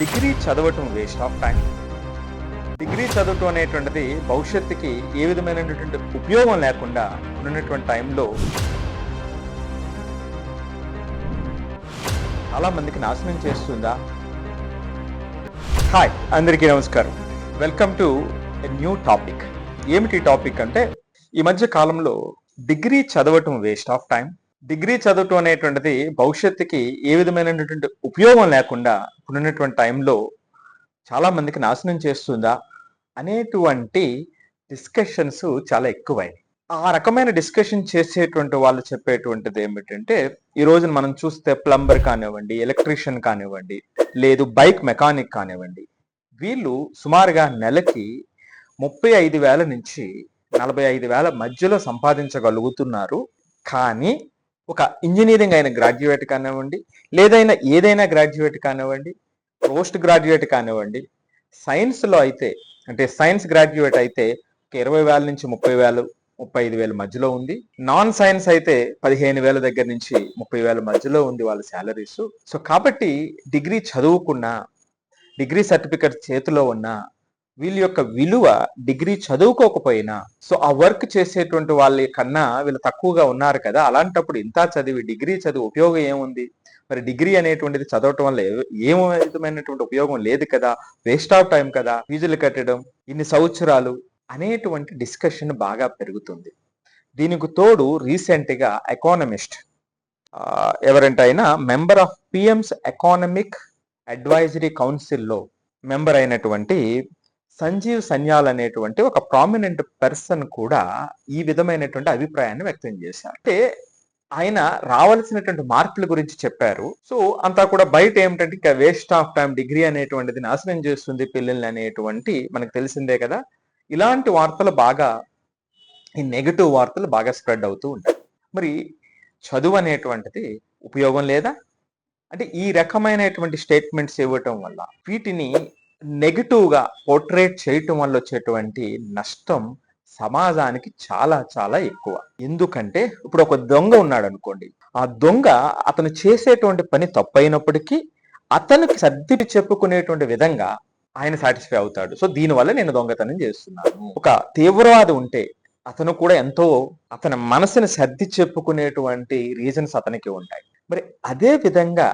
Degree చదవటం waste of time. Degree చదవటం అనేటువంటిది భవిష్యత్తుకి ఏ విధమైనటువంటి ఉపయోగం లేకుండా ఉన్నటువంటి టైంలో చాలా మందికి నాశనం చేస్తుందా? హాయ్, అందరికీ నమస్కారం. Welcome to a new topic. ఏమిటి టాపిక్ అంటే, ఈ మధ్య కాలంలో డిగ్రీ చదవటం వేస్ట్ ఆఫ్ టైం, డిగ్రీ చదవటం అనేటువంటిది భవిష్యత్తుకి ఏ విధమైనటువంటి ఉపయోగం లేకుండా ఉన్నటువంటి టైంలో చాలా మందికి నాశనం చేస్తుందా అనేటువంటి డిస్కషన్స్ చాలా ఎక్కువైనాయి. ఆ రకమైన డిస్కషన్ చేసేటువంటి వాళ్ళు చెప్పేటువంటిది ఏమిటంటే, ఈ రోజున మనం చూస్తే ప్లంబర్ కానివ్వండి, ఎలక్ట్రీషియన్ కానివ్వండి, లేదు బైక్ మెకానిక్ కానివ్వండి, వీళ్ళు సుమారుగా నెలకి 35,000 నుంచి 45,000 మధ్యలో సంపాదించగలుగుతున్నారు. కానీ ఒక ఇంజనీరింగ్ అయిన గ్రాడ్యుయేట్ కానివ్వండి, ఏదైనా గ్రాడ్యుయేట్ కానివ్వండి, పోస్ట్ గ్రాడ్యుయేట్ కానివ్వండి, సైన్స్లో అయితే అంటే సైన్స్ గ్రాడ్యుయేట్ అయితే 20,000 నుంచి 30,000 35,000 మధ్యలో ఉంది. నాన్ సైన్స్ అయితే 15,000 దగ్గర నుంచి 30,000 మధ్యలో ఉంది వాళ్ళ శాలరీస్. సో కాబట్టి డిగ్రీ చదువుకున్నా, డిగ్రీ సర్టిఫికెట్ చేతిలో ఉన్నా, వీళ్ళ యొక్క విలువ డిగ్రీ చదువుకోకపోయినా, సో ఆ వర్క్ చేసేటువంటి వాళ్ళ కన్నా వీళ్ళు తక్కువగా ఉన్నారు కదా. అలాంటప్పుడు ఇంత చదివి డిగ్రీ చదివి ఉపయోగం ఏముంది? మరి డిగ్రీ అనేటువంటిది చదవటం వల్ల ఏ విధమైనటువంటి ఉపయోగం లేదు కదా, వేస్ట్ ఆఫ్ టైం కదా, ఫీజులు కట్టడం ఇన్ని సంవత్సరాలు అనేటువంటి డిస్కషన్ బాగా పెరుగుతుంది. దీనికి తోడు రీసెంట్ గా ఎకానమిస్ట్ ఎవరంటే అయినా member of PM's economic advisory కౌన్సిల్లో మెంబర్ అయినటువంటి సంజీవ్ సన్యాల్ అనేటువంటి ఒక ప్రామినెంట్ పర్సన్ కూడా ఈ విధమైనటువంటి అభిప్రాయాన్ని వ్యక్తం చేశారు. అంటే ఆయన రావాల్సినటువంటి మార్కుల గురించి చెప్పారు. సో అంతా కూడా బయట ఏమిటంటే ఇక వేస్ట్ ఆఫ్ టైం, డిగ్రీ అనేటువంటిది నాశనం చేస్తుంది పిల్లల్ని అనేటువంటి మనకు తెలిసిందే కదా. ఇలాంటి వార్తలు బాగా, ఈ నెగటివ్ వార్తలు బాగా స్ప్రెడ్ అవుతూ ఉంటాయి. మరి చదువు అనేటువంటిది ఉపయోగం లేదా అంటే, ఈ రకమైనటువంటి స్టేట్మెంట్స్ ఇవ్వటం వల్ల, వీటిని నెగిటివ్ గా పోర్ట్రేట్ చేయటం వల్ల వచ్చేటువంటి నష్టం సమాజానికి చాలా చాలా ఎక్కువ. ఎందుకంటే ఇప్పుడు ఒక దొంగ ఉన్నాడు అనుకోండి, ఆ దొంగ అతను చేసేటువంటి పని తప్పైనప్పటికీ అతనికి సర్ది చెప్పుకునేటువంటి విధంగా ఆయన సాటిస్ఫై అవుతాడు. సో దీనివల్ల నేను దొంగతనం చేస్తున్నాను. ఒక తీవ్రవాది ఉంటే అతను కూడా ఎంతో అతని మనసుని సర్ది చెప్పుకునేటువంటి రీజన్స్ అతనికి ఉంటాయి. మరి అదే విధంగా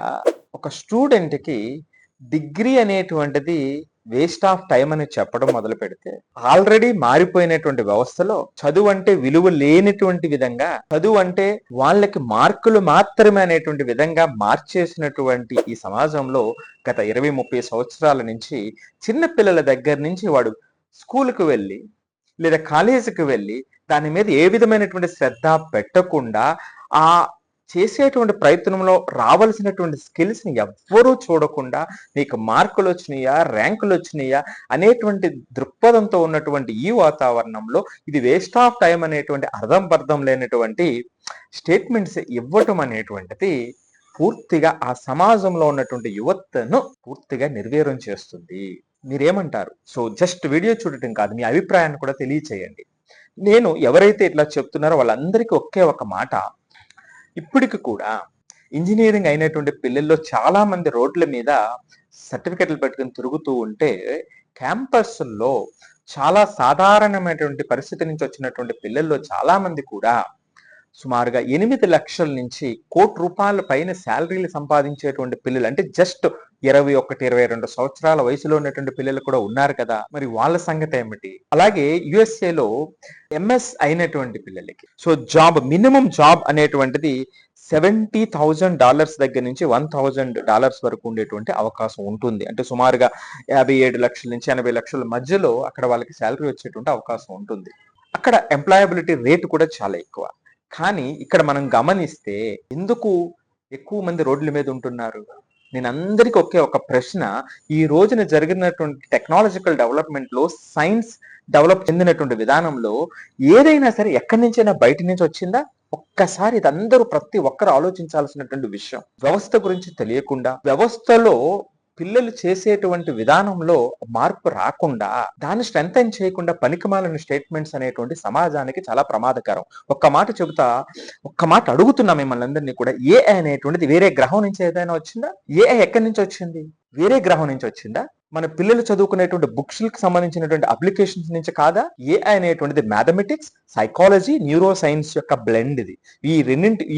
ఒక స్టూడెంట్ కి డిగ్రీ అనేటువంటిది వేస్ట్ ఆఫ్ టైం అని చెప్పడం మొదలు పెడితే, ఆల్రెడీ మారిపోయినటువంటి వ్యవస్థలో చదువు అంటే విలువ లేనిటువంటి విధంగా, చదువు అంటే వాళ్ళకి మార్కులు మాత్రమే అనేటువంటి విధంగా మార్చేసినటువంటి ఈ సమాజంలో గత 20-30 సంవత్సరాల నుంచి చిన్న పిల్లల దగ్గర నుంచి వాడు స్కూల్కి వెళ్ళి లేదా కాలేజీకి వెళ్ళి దాని మీద ఏ విధమైనటువంటి శ్రద్ధ పెట్టకుండా ఆ చేసేటువంటి ప్రయత్నంలో రావాల్సినటువంటి స్కిల్స్ ని ఎవ్వరూ చూడకుండా నీకు మార్కులు వచ్చినాయా, ర్యాంకులు వచ్చినాయా అనేటువంటి దృక్పథంతో ఉన్నటువంటి ఈ వాతావరణంలో ఇది వేస్ట్ ఆఫ్ టైం అనేటువంటి అర్థం లేనటువంటి స్టేట్మెంట్స్ ఇవ్వటం అనేటువంటిది పూర్తిగా ఆ సమాజంలో ఉన్నటువంటి యువతను పూర్తిగా నిర్వీర్యం చేస్తుంది. మీరేమంటారు? సో జస్ట్ వీడియో చూడటం కాదు, మీ అభిప్రాయాన్ని కూడా తెలియచేయండి. నేను ఎవరైతే ఇట్లా చెప్తున్నారో వాళ్ళందరికీ ఒకే ఒక మాట, ఇప్పటికి కూడా ఇంజనీరింగ్ అయినటువంటి పిల్లల్లో చాలా మంది రోడ్ల మీద సర్టిఫికెట్లు పెట్టుకుని తిరుగుతూ ఉంటే, క్యాంపస్లో చాలా సాధారణమైనటువంటి పరిస్థితి నుంచి వచ్చినటువంటి పిల్లల్లో చాలా మంది కూడా సుమారుగా 8 లక్షల నుంచి 1,00,00,000 రూపాయల పైన శాలరీలు సంపాదించేటువంటి పిల్లలు, అంటే జస్ట్ 21-22 సంవత్సరాల వయసులో ఉన్నటువంటి పిల్లలు కూడా ఉన్నారు కదా. మరి వాళ్ళ సంగతి ఏమిటి? అలాగే యుఎస్ఏలో ఎంఎస్ అయినటువంటి పిల్లలకి సో జాబ్, మినిమం జాబ్ అనేటువంటిది $70,000 దగ్గర నుంచి $1,000 వరకు ఉండేటువంటి అవకాశం ఉంటుంది. అంటే సుమారుగా 57 లక్షల నుంచి 80 లక్షల మధ్యలో అక్కడ వాళ్ళకి శాలరీ వచ్చేటువంటి అవకాశం ఉంటుంది. అక్కడ ఎంప్లాయబిలిటీ రేటు కూడా చాలా ఎక్కువ. కానీ ఇక్కడ మనం గమనిస్తే ఎందుకు ఎక్కువ మంది రోడ్ల మీద ఉంటున్నారు? నేను అందరికీ ఒకే ఒక ప్రశ్న, ఈ రోజున జరిగినటువంటి టెక్నాలజికల్ డెవలప్మెంట్ లో, సైన్స్ డెవలప్ చెందినటువంటి విధానంలో ఏదైనా సరే ఎక్కడి నుంచైనా బయట నుంచి వచ్చిందా? ఒక్కసారి ఇదందరూ ప్రతి ఒక్కరు ఆలోచించాల్సినటువంటి విషయం. వ్యవస్థ గురించి తెలియకుండా, వ్యవస్థలో పిల్లలు చేసేటువంటి విధానంలో మార్పు రాకుండా, దాన్ని స్ట్రెంథెన్ చేయకుండా పనికిమాలిన స్టేట్మెంట్స్ అనేటువంటి సమాజానికి చాలా ప్రమాదకరం. ఒక్క మాట చెబుతా, ఒక్క మాట అడుగుతున్నా మిమ్మల్ని అందరినీ కూడా, ఏఐ అనేటువంటిది వేరే గ్రహం నుంచి ఏదైనా వచ్చిందా? ఏఐ ఎక్కడి నుంచి వచ్చింది? వేరే గ్రహం నుంచి వచ్చిందా? మన పిల్లలు చదువుకునేటువంటి బుక్స్ కి సంబంధించినటువంటి అప్లికేషన్స్ నుంచి కాదా? ఏఐ అనేటువంటిది మ్యాథమెటిక్స్, సైకాలజీ, న్యూరో సైన్స్ యొక్క బ్లెండ్ ఇది.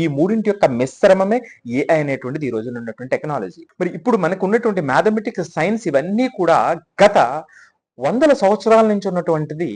ఈ మూడింటి యొక్క మిశ్రమమే ఏఐ అనేటువంటిది ఈ రోజున ఉన్నటువంటి టెక్నాలజీ. మరి ఇప్పుడు మనకు ఉన్నటువంటి మ్యాథమెటిక్స్, సైన్స్ ఇవన్నీ కూడా గత వందల సంవత్సరాల నుంచి ఉన్నటువంటిది.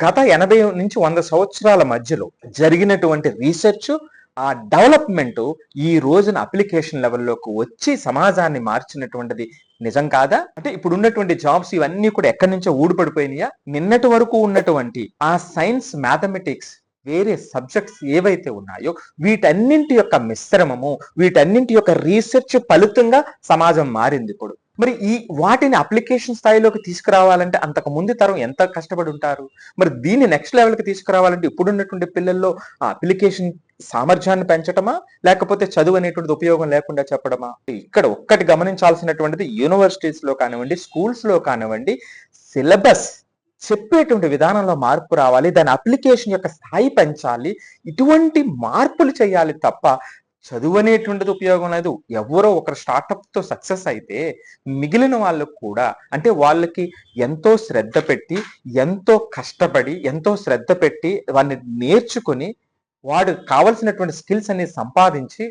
గత 80 నుంచి 100 సంవత్సరాల మధ్యలో జరిగినటువంటి రీసెర్చ్, ఆ డెవలప్మెంట్ ఈ రోజున అప్లికేషన్ లెవెల్లోకి వచ్చి సమాజాన్ని మార్చినటువంటిది నిజం కాదా? అంటే ఇప్పుడు ఉన్నటువంటి జాబ్స్ ఇవన్నీ కూడా ఎక్కడి నుంచో ఊడిపడిపోయినాయా? నిన్నటి వరకు ఉన్నటువంటి ఆ సైన్స్, మ్యాథమెటిక్స్ వేరే సబ్జెక్ట్స్ ఏవైతే ఉన్నాయో వీటన్నింటి యొక్క మిశ్రమము, వీటన్నింటి యొక్క రీసెర్చ్ ఫలితంగా సమాజం మారింది ఇప్పుడు. మరి వాటిని అప్లికేషన్ స్థాయిలోకి తీసుకురావాలంటే అంతకు ముందు తరం ఎంత కష్టపడి ఉంటారు? మరి దీన్ని నెక్స్ట్ లెవెల్కి తీసుకురావాలంటే ఇప్పుడున్నటువంటి పిల్లల్లో ఆ అప్లికేషన్ సామర్థ్యాన్ని పెంచటమా, లేకపోతే చదువు అనేటువంటిది ఉపయోగం లేకుండా చెప్పడమా? ఇక్కడ ఒక్కటి గమనించాల్సినటువంటిది, యూనివర్సిటీస్ లో కానివ్వండి, స్కూల్స్ లో కానివ్వండి, సిలబస్ చెప్పేటువంటి విధానంలో మార్పు రావాలి, దాని అప్లికేషన్ యొక్క స్థాయి పెంచాలి, ఇటువంటి మార్పులు చేయాలి తప్ప చదువు అనేటువంటిది ఉపయోగం లేదు. ఎవరో ఒకరు స్టార్టప్ తో సక్సెస్ అయితే మిగిలిన వాళ్ళకు కూడా, అంటే వాళ్ళకి ఎంతో శ్రద్ధ పెట్టి, ఎంతో కష్టపడి, ఎంతో శ్రద్ధ పెట్టి వాడిని నేర్చుకుని వాడు కావలసినటువంటి స్కిల్స్ అనేది సంపాదించి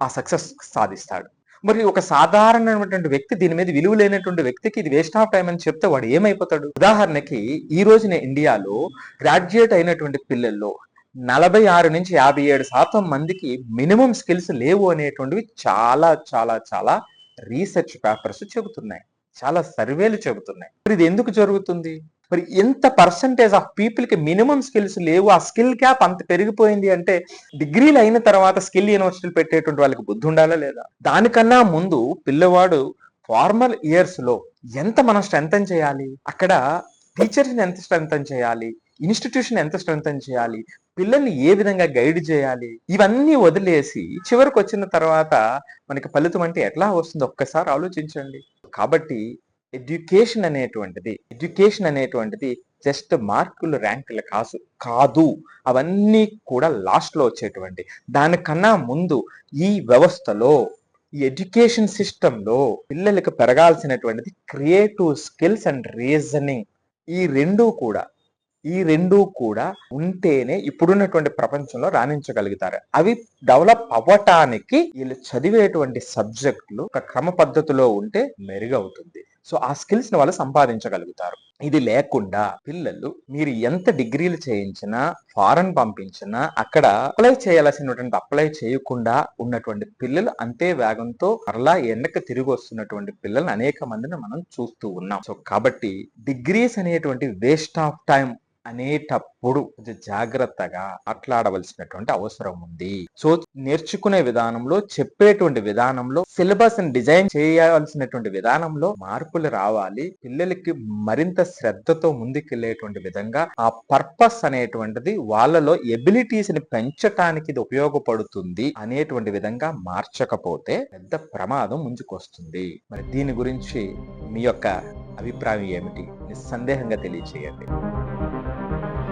ఆ సక్సెస్ సాధిస్తాడు. మరి ఒక సాధారణమైనటువంటి వ్యక్తి, దీని మీద విలువ లేనటువంటి వ్యక్తికి ఇది వేస్ట్ ఆఫ్ టైం అని చెప్తే వాడు ఏమైపోతాడు? ఉదాహరణకి ఈ రోజున ఇండియాలో గ్రాడ్యుయేట్ అయినటువంటి పిల్లల్లో 46 నుంచి 57% మందికి మినిమం స్కిల్స్ లేవు అనేటువంటివి చాలా చాలా చాలా రీసెర్చ్ పేపర్స్ చెబుతున్నాయి, చాలా సర్వేలు చెబుతున్నాయి. మరి ఇది ఎందుకు జరుగుతుంది? మరి ఎంత పర్సంటేజ్ ఆఫ్ పీపుల్ కి మినిమం స్కిల్స్ లేవు, ఆ స్కిల్ గ్యాప్ అంత పెరిగిపోయింది అంటే డిగ్రీలు అయిన తర్వాత స్కిల్ యూనివర్సిటీలు పెట్టేటువంటి వాళ్ళకి బుద్ధి ఉండాలా లేదా? దానికన్నా ముందు పిల్లవాడు ఫార్మల్ ఇయర్స్ లో ఎంత మనం స్ట్రెంథన్ చేయాలి, అక్కడ టీచర్స్ ఎంత స్ట్రెంథన్ చేయాలి, ఇన్స్టిట్యూషన్ ఎంత స్ట్రెంథన్ చేయాలి, పిల్లల్ని ఏ విధంగా గైడ్ చేయాలి, ఇవన్నీ వదిలేసి చివరికి వచ్చిన తర్వాత మనకి ఫలితం అంటే ఎట్లా వస్తుందో ఒక్కసారి ఆలోచించండి. కాబట్టి ఎడ్యుకేషన్ అనేటువంటిది జస్ట్ మార్కులు, ర్యాంకులు కాదు, అవన్నీ కూడా లాస్ట్ లో వచ్చేటువంటి. దానికన్నా ముందు ఈ వ్యవస్థలో, ఈ ఎడ్యుకేషన్ సిస్టమ్ లో పిల్లలకు పెరగాల్సినటువంటిది క్రియేటివ్ స్కిల్స్ అండ్ రీజనింగ్. ఈ రెండు కూడా ఉంటేనే ఇప్పుడున్నటువంటి ప్రపంచంలో రాణించగలుగుతారు. అవి డెవలప్ అవ్వటానికి వీళ్ళు చదివేటువంటి సబ్జెక్టులు ఒక క్రమ పద్ధతిలో ఉంటే మెరుగవుతుంది. సో ఆ స్కిల్స్ ని వాళ్ళు సంపాదించగలుగుతారు. ఇది లేకుండా పిల్లలు మీరు ఎంత డిగ్రీలు చేయించినా, ఫారెన్ పంపించినా, అక్కడ అప్లై చేయకుండా ఉన్నటువంటి పిల్లలు అంతే వేగంతో మరలా వెనక్కి తిరిగి వస్తున్నటువంటి పిల్లలు అనేక మందిని మనం చూస్తూ ఉన్నాం. సో కాబట్టి డిగ్రీస్ అనేటువంటి వేస్ట్ ఆఫ్ టైం అనేటప్పుడు కొంచెం జాగ్రత్తగా మాట్లాడవలసినటువంటి అవసరం ఉంది. సో నేర్చుకునే విధానంలో, చెప్పేటువంటి విధానంలో, సిలబస్ ని డిజైన్ చేయాల్సినటువంటి విధానంలో మార్పులు రావాలి. పిల్లలకి మరింత శ్రద్ధతో ముందుకెళ్లేటువంటి విధంగా ఆ పర్పస్ అనేటువంటిది వాళ్ళలో ఎబిలిటీస్ ని పెంచటానికి ఇది ఉపయోగపడుతుంది అనేటువంటి విధంగా మార్చకపోతే పెద్ద ప్రమాదం ముంచుకొస్తుంది. మరి దీని గురించి మీ యొక్క అభిప్రాయం ఏమిటి? నిస్సందేహంగా తెలియచేయండి.